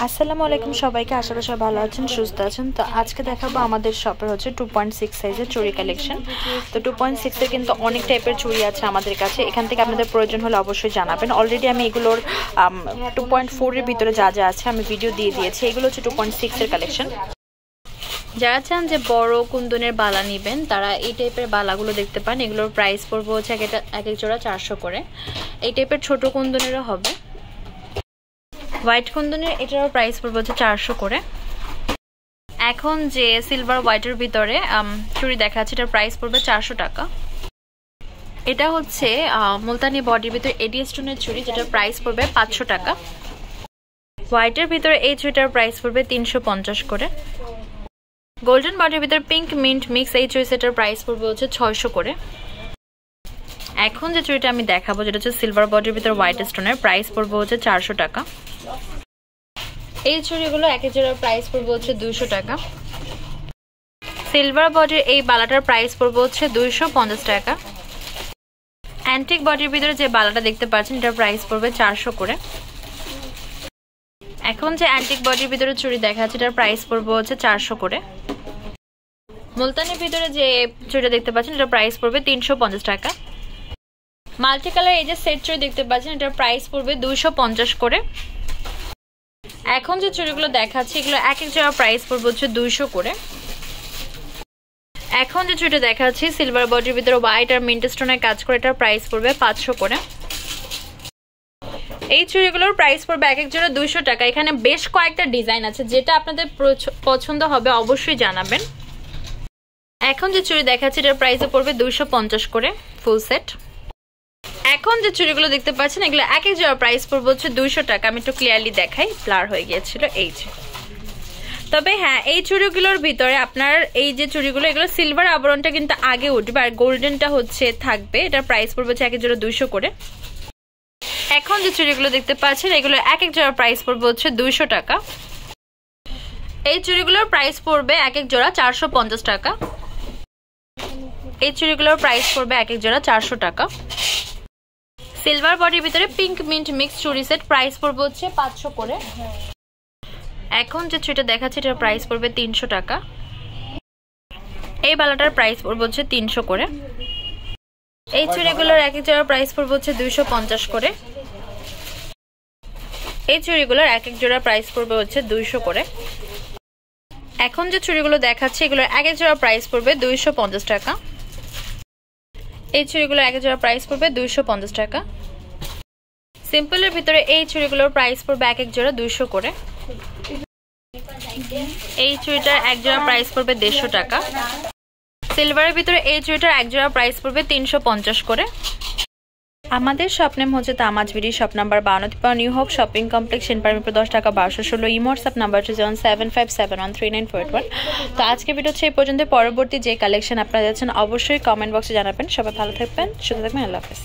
আসসালামু আলাইকুম সবাইকে, আশা করি সবাই ভালো আছেন, সুস্থ আছেন। তো আজকে দেখাবো আমাদের শপের হচ্ছে 2.6 সাইজের চুড়ি কালেকশন। তো 2.6 এর কিন্তু অনেক টাইপের চুড়ি আছে আমাদের কাছে। এখান থেকে আপনাদের প্রয়োজন হলে অবশ্যই জানাবেন। অলরেডি আমি এগুলোর 2.4 এর ভিতরে যা যা আছে আমি ভিডিও দিয়ে দিয়েছি। এগুলো হচ্ছে 2.6 এর কালেকশন। যারা চান যে বড় কুন্দনের বালা নেবেন তারা এই টাইপের বালাগুলো দেখতে পান। এগুলোর প্রাইস পড়বে হচ্ছে এক এক জোড়া 400 করে। এই টাইপের ছোট কুন্দনেরও হবে। হোয়াইট কুন্দনের এটারও প্রাইস পড়বে হচ্ছে 400 করে। এখন যে সিলভার হোয়াইটের ভিতরে চুড়ি দেখা যাচ্ছে এটার প্রাইস পড়বে 400 টাকা। এটা হচ্ছে মুলতানি বডির ভিতরে এডি স্টোনের চুড়ি, যেটার প্রাইস পড়বে 500 টাকা। হোয়াইটের ভিতরে এই চুড়িটার প্রাইস পড়বে 350 করে। গোল্ডেন বডির ভিতরে পিঙ্ক মিন্ট মিক্স এই চুড়ি সেটার প্রাইস পড়বে হচ্ছে 600 করে। এখন যে চুড়িটা আমি দেখাবো যেটা হচ্ছে সিলভার বডির ভিতরে হোয়াইট স্টোনের, প্রাইস পড়বে হচ্ছে 400 টাকা। এই চুড়িগুলো এক এক জোড়ার প্রাইস পড়বে হচ্ছে 200 টাকা। সিলভার বডির এই বালাটার প্রাইস পড়বে হচ্ছে 250 টাকা। অ্যান্টিক বডির ভিতরে যে বালাটা দেখতে পাচ্ছেন এটার প্রাইস পড়বে 400 করে। এখন যে অ্যান্টিক বডির ভিতরে চুড়ি দেখা যাচ্ছে এটার প্রাইস পড়বে হচ্ছে 400 করে। মুলতানির ভিতরে যে চুড়িটা দেখতে পাচ্ছেন এটার প্রাইস পড়বে 350 টাকা। মাল্টি কালার এই যে সেট চুড়ি দেখতে পাচ্ছেন এটার প্রাইস পড়বে 250 করে। এখন যে চুড়িগুলো দেখাচ্ছি এগুলো এক এক জোড়া প্রাইস পড়বে হচ্ছে 200 করে। এখন যে চুড়িটা দেখাচ্ছি সিলভার বডির ভিতরে হোয়াইট আর মিন্ট স্টোনের কাজ করে, এটার প্রাইস পড়বে 500 করে। এই চুড়িগুলোর প্রাইস পড়বে এক এক জোড়া 200 টাকা। এখানে বেশ কয়েকটা ডিজাইন আছে, যেটা আপনাদের পছন্দ হবে অবশ্যই জানাবেন। এখন যে চুড়ি দেখাচ্ছি এটার প্রাইস পড়বে 250 করে ফুল সেট। এখন যে চুড়িগুলো দেখতে পাচ্ছেন এগুলো এক এক জোড়া প্রাইস পড়বে হচ্ছে 200 টাকা। আমি একটু ক্লিয়ারলি দেখাই, ব্লার হয়ে গিয়েছিল এই যে। তবে হ্যাঁ, এই চুড়িগুলোর ভিতরে আপনার এই যে চুড়িগুলো এগুলো সিলভার আবরণটা কিন্তু আগে উঠবে আর গোল্ডেনটা হচ্ছে থাকবে। এটার প্রাইস পড়বে হচ্ছে এক এক জোড়া 200 করে। এখন যে চুড়িগুলো দেখতে পাচ্ছেন এগুলো এক এক জোড়া প্রাইস পড়বে হচ্ছে 200 টাকা। এই চুড়িগুলোর প্রাইস পড়বে এক এক জোড়া 450 টাকা। এই চুড়িগুলোর প্রাইস পড়বে এক এক জোড়া 400 টাকা। সিলভার বডির ভিতরে পিঙ্ক মিন্ট মিক্স চুড়ি সেট, প্রাইস পড়বে হচ্ছে 500 করে। এখন যে চুড়িটা দেখাচ্ছি এটার প্রাইস পড়বে 300 টাকা। এই বালাটার প্রাইস পড়বে হচ্ছে 300 করে। এই চুড়িগুলোর এক এক জোড়ার প্রাইস পড়বে হচ্ছে 250 করে। এই চুড়িগুলোর এক এক জোড়ার প্রাইস পড়বে হচ্ছে 200 করে। এখন যে চুড়িগুলো দেখাচ্ছি এগুলোর এক এক জোড়া প্রাইস পড়বে 250 টাকা। এই চুড়িগুলো এক এক জোড়া প্রাইস পড়বে 250 টাকা। সিম্পলের ভিতরে এই চুড়িগুলোর প্রাইস পড়বে এক এক জোড়া 200 করে। এই চুড়িটার এক জোড়া প্রাইস পড়বে 150 টাকা। সিলভারের ভিতরে এই চুড়িটার এক জোড়া প্রাইস পড়বে 350 করে। আমাদের শপ নেম হচ্ছে তামাজ BD, shop number 52 new hope shopping complex, সেনপারমিরপুর 10 টাকা 1216। ইমো হোয়াটসঅ্যাপ নাম্বার হচ্ছে 07571394841। তো আজকে ভিডিও হচ্ছে এই পর্যন্ত। পরবর্তী যে কালেকশন আপনারা যাচ্ছেন অবশ্যই কমেন্ট বক্সে জানাবেন। সবাই ভালো থাকবেন, সুস্থ থাকবেন, আল্লাহ হাফেজ।